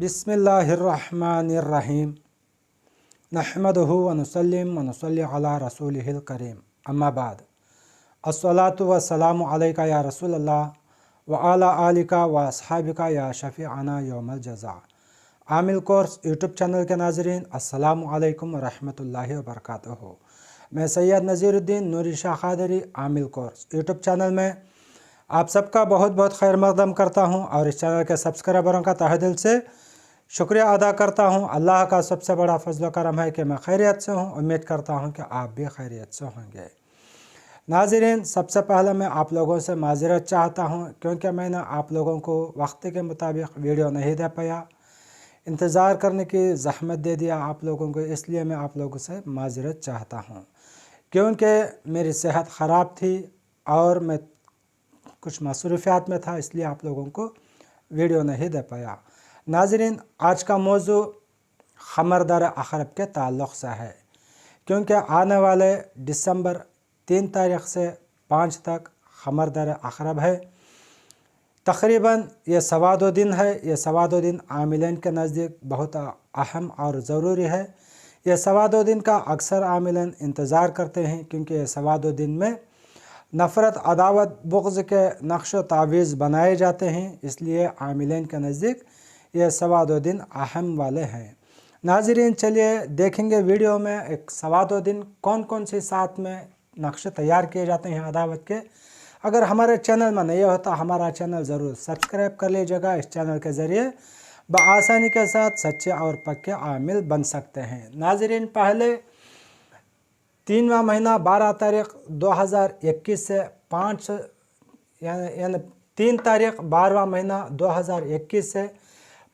बिस्मिल्लाहिर्रहमानिर्रहीम नहमदुहु व नुसल्ली अला रसूलिहिल करीम अम्मा बाद अस्सलातु वस्सलामु अलैका या रसूलल्लाह व अला आलिका व अस्हाबिका या शफीअना यौमल जज़ा। आमिल कोर्स यूट्यूब चैनल के नाज़रीन अस्सलामु अलैकुम व रहमतुल्लाहि व बरकातुहू। मैं सैयद नज़ीरुद्दीन नूरी शाह क़ादरी आमिल कोर्स यूट्यूब चैनल में आप सबका बहुत बहुत खैर मक़दम करता हूँ और इस चैनल के सब्सक्राइबरों का तहे दिल से शुक्रिया अदा करता हूँ। अल्लाह का सबसे बड़ा फजल करम है कि मैं खैरियत से हूँ। उम्मीद करता हूँ कि आप भी खैरियत से होंगे। नाज़रीन, सबसे पहले मैं आप लोगों से माज़रत चाहता हूँ क्योंकि मैंने आप लोगों को वक्त के मुताबिक वीडियो नहीं दे पाया, इंतज़ार करने की ज़हमत दे दिया आप लोगों को, इसलिए मैं आप लोगों से माज़रत चाहता हूँ क्योंकि मेरी सेहत ख़राब थी और मैं कुछ मसरूफ़ियात में था, इसलिए आप लोगों को वीडियो नहीं दे पाया। नाज़रीन, आज का मौजू ख़मर दर अक़रब के ताल्लुक़ से है क्योंकि आने वाले दिसंबर 3 तारीख़ से 5 तक ख़मर दर अक़रब है। तक़रीबन ये सवा 2 दिन है। ये सवा 2 दिन आमिलीन के नज़दीक बहुत अहम और ज़रूरी है। ये सवा 2 दिन का अक्सर आमिलीन इंतज़ार करते हैं क्योंकि ये सवा 2 दिन में नफ़रत, अदावत, बुग़्ज़ के नक्श व तावीज़ बनाए जाते हैं, इसलिए आमिलीन के नज़दीक ये सवा 2 दिन अहम वाले हैं। नाज़रीन, चलिए देखेंगे वीडियो में एक सवा 2 दिन कौन कौन से साथ में नक्शे तैयार किए जाते हैं अदावत के। अगर हमारे चैनल में नहीं होता, हमारा चैनल ज़रूर सब्सक्राइब कर लीजिएगा। इस चैनल के ज़रिए बआसानी के साथ सच्चे और पक्के आमिल बन सकते हैं। नाज़रीन, पहले 3वां महीना 12 तारीख़ 2021 से 5 यानी 3 तारीख़ 12वां महीना 2021 से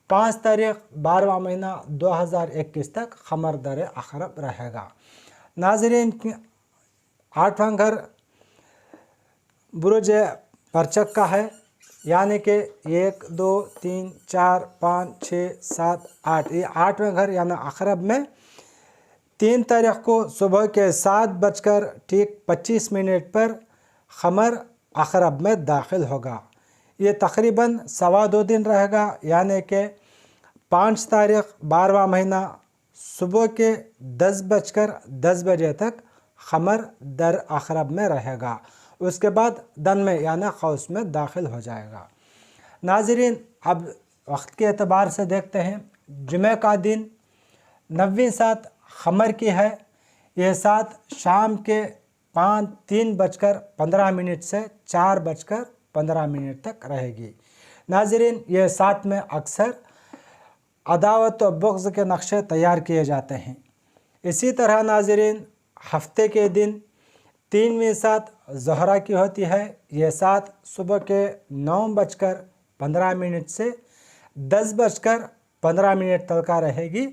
5 तारीख़ 12वां महीना 2021 तक ख़मर दर अक़रब रहेगा। नाज़रीन, 8वां घर बुरुज परचक का है, यानी कि 1 2 3 4 5 6 7 8, ये 8वें घर यानी अक़रब में 3 तारीख़ को सुबह के 7:25 पर ख़मर अक़रब में दाखिल होगा। ये तक़रीबन सवा 2 दिन रहेगा, यानी कि 5 तारीख़ 12वां महीना सुबह के 10:10 बजे तक ख़मर दर अक़रब में रहेगा। उसके बाद दन में यानी क़ौस में दाखिल हो जाएगा। नाज़रीन, अब वक्त के एतबार से देखते हैं। जुमे का दिन 9वीं सात ख़मर की है। यह सात शाम के 3:15 से 4:15 तक रहेगी। नाज़रीन, यह सात में अक्सर अदावत व बुग़्ज़ के नक्शे तैयार किए जाते हैं। इसी तरह नाज़रीन, हफ्ते के दिन 3वीं सात ज़ोहरा की होती है। यह सात सुबह के 9:15 से 10:15 तक का रहेगी।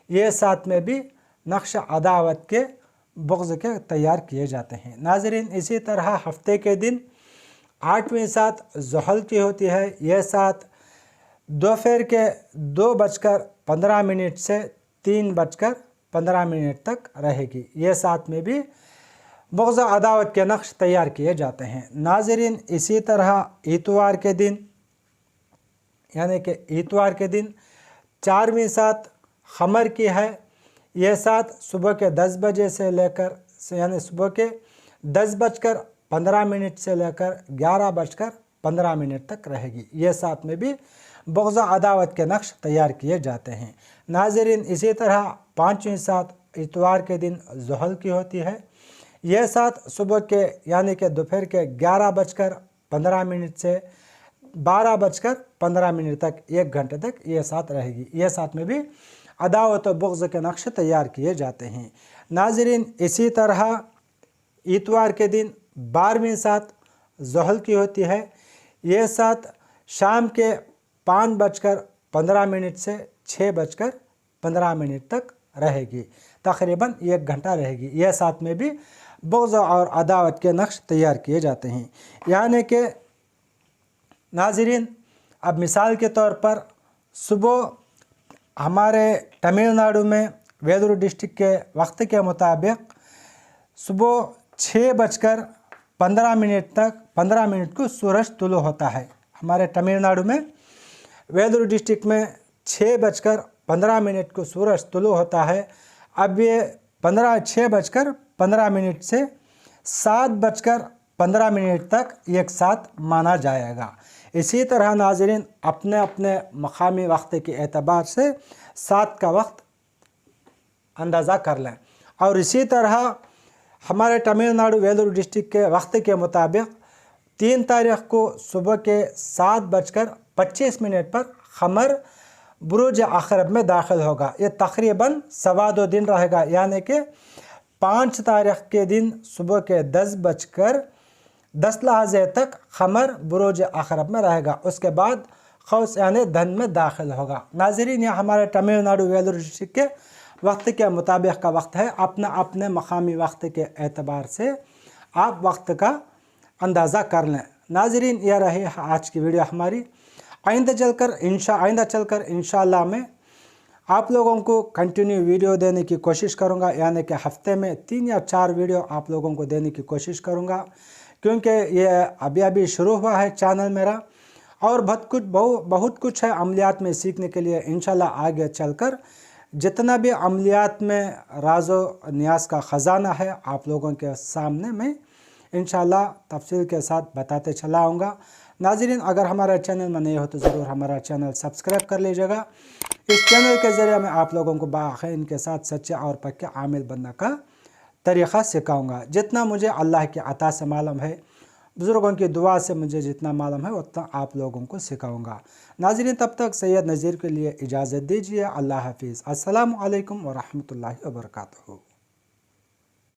ये सात में भी नक्श अदावत के बुग़्ज़ के तैयार किए जाते हैं। नाज़रीन, इसी तरह हफ्ते के दिन 8वीं सात ज़ुहल की होती है। यह सात दोपहर के 2:15 से 3:15 तक रहेगी। ये सात में भी बुग़्ज़ अदावत के नक्श तैयार किए जाते हैं। नाज़रीन, इसी तरह इतवार के दिन यानी कि इतवार के दिन 4वीं सात ख़मर की है। यह सात सुबह के 10 बजे से लेकर यानी सुबह के 10:15 से लेकर 11:15 तक रहेगी। ये सात में भी बुग़्ज़ अदावत के नक्श तैयार किए जाते हैं। नाज़रीन, इसी तरह 5वीं सात इतवार के दिन ज़ुहल की होती है। यह सात सुबह के यानी कि दोपहर के 11:15 से 12:15 तक 1 घंटे तक ये सात रहेगी। यह सात में भी अदावत व बुग़्ज़ के नक्श तैयार किए जाते हैं। नाज़रीन, इसी तरह इतवार के दिन 12वीं सात ज़ुहल की होती है। यह सात शाम के 5:15 से 6:15 तक रहेगी। तक़रीबन 1 घंटा रहेगी। यह सात में भी बुग़्ज़ और अदावत के नक्श तैयार किए जाते हैं। यानी कि नाज़रीन, अब मिसाल के तौर पर सुबह हमारे तमिलनाडु में वेलूर डिस्ट्रिक्ट के वक्त के मुताबिक सुबह 6:15 तक 15 मिनट को सूरज तुलू होता है। हमारे तमिलनाडु में वेलूर डिस्ट्रिक्ट में 6:15 को सूरज तुलू होता है। अब ये 6:15 से 7:15 तक एक साथ माना जाएगा। इसी तरह नाज़रीन अपने अपने मकामी वक्त के एतबार से 7 का वक्त अंदाज़ा कर लें। और इसी तरह हमारे तमिलनाडु वेलूर डिस्ट्रिक्ट के वक्त के मुताबिक 3 तारीख को सुबह के 7:25 पर ख़मर बुरुज अक़रब में दाखिल होगा। ये तकरीबन 2.25 दिन रहेगा, यानी कि 5 तारीख के दिन सुबह के 10:10 तक ख़मर बुरुज अक़रब में रहेगा। उसके बाद खौस यानी धन में दाखिल होगा। नाज़रीन, यह हमारे तमिलनाडु वेलूर डिस्ट्रिक्ट के वक्त के मुताबिक का वक्त है। अपने अपने मकामी वक्त के एतबार से आप वक्त का अंदाज़ा कर लें। नाज़रीन, यह रही आज की वीडियो हमारी। आइंदा चलकर इंशाअल्लाह मैं आप लोगों को कंटिन्यू वीडियो देने की कोशिश करूंगा, यानी कि हफ्ते में 3 या 4 वीडियो आप लोगों को देने की कोशिश करूंगा, क्योंकि ये अभी शुरू हुआ है चैनल मेरा। और बहुत कुछ है अमलियात में सीखने के लिए। इंशाअल्लाह आगे चलकर जितना भी अमलियात में राज़ो नियाज़ का ख़जाना है आप लोगों के सामने मैं इंशाअल्लाह तफसील के साथ बताते चला आऊँगा। नाज़रीन, अगर हमारा चैनल में नए हो तो ज़रूर हमारा चैनल सब्सक्राइब कर लीजिएगा। इस चैनल के ज़रिए मैं आप लोगों को बाखैन के साथ सच्चे और पक्के आमिल बनने का तरीक़ा सिखाऊँगा। जितना मुझे अल्लाह की अता से मालूम है, बुज़ुर्गों की दुआ से मुझे जितना मालूम है उतना आप लोगों को सिखाऊंगा। नाज़रीन, तब तक सैयद नज़ीर के लिए इजाज़त दीजिए। अल्लाह हाफ़िज़। अस्सलामु अलैकुम व रहमतुल्लाहि व बरकातुहू।